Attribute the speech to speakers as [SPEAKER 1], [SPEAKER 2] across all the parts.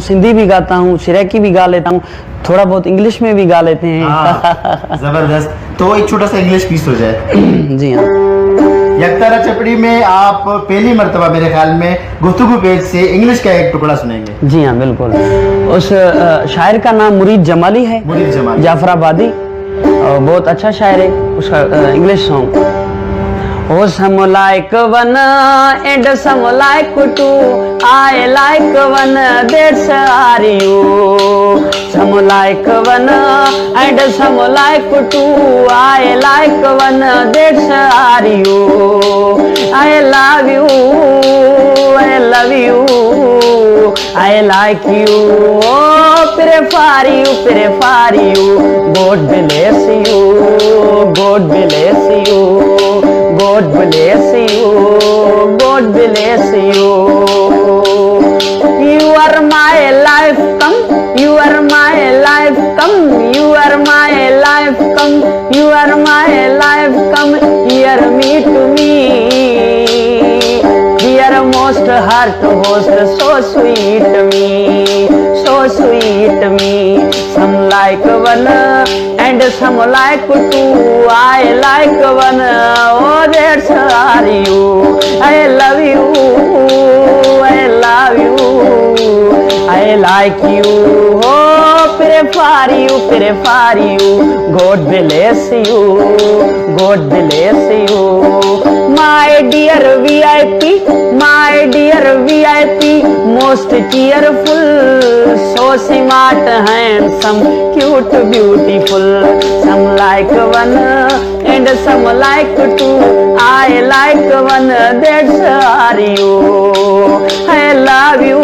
[SPEAKER 1] सिंधी भी गाता हूँ, सिरैकी भी गा लेता हूँ, थोड़ा बहुत इंग्लिश में भी गा लेते हैं।
[SPEAKER 2] जबरदस्त। तो एक छोटा सा इंग्लिश पीस हो जाए।
[SPEAKER 1] जी हाँ।
[SPEAKER 2] यकतारा चपड़ी में आप पहली मर्तबा मेरे ख्याल में गुफ्तगू पेज से इंग्लिश का एक टुकड़ा सुनेंगे।
[SPEAKER 1] जी हाँ बिल्कुल। उस शायर का नाम मुरीद जमाली है,
[SPEAKER 2] मुरीद जमाली,
[SPEAKER 1] जाफराबादी, और बहुत अच्छा शायर है। उसका English song, oh some like one and some like two, I like one, that's are you. Some like one and some like two, I like one, that's are you. I love you, I love you, I like you, oh prefer you, God bless you, God bless you, God bless you, God bless you. You are my life, come, you are my life, come, you are my life, come, you are my life, come, hear me to me. Dear most heart host, so sweet me, so sweet me. Some like one and some like two, I like one, oh that's are you. I love you, I love you, I like you, oh prefer you, God bless you, God bless you. My dear VIP, my dear VIP, most cheerful, so smart, handsome, cute, beautiful. Some like one and some like two, I like one, that's are you. I love you,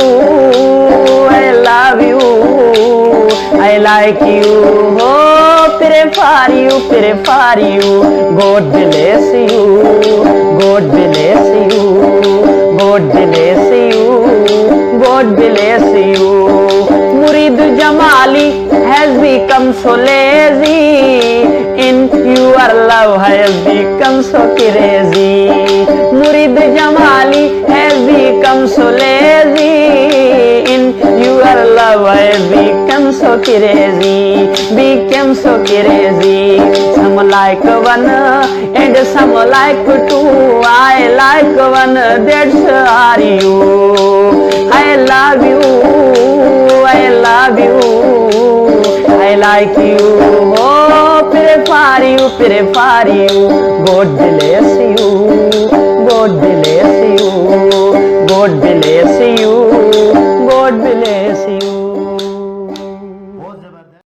[SPEAKER 1] I love you, I like you, oh prefer you, God bless you, God bless you, God bless you, God bless you. Murid Jamali has become so lazy, in your love has become so crazy. Murid Jamali has become so lazy, in your love has become so crazy, become so crazy. Some like one and some like two, I like one, that's are you. I love you, I love you, I like you, oh prefer you, God bless you, God bless you, God bless you, God bless you.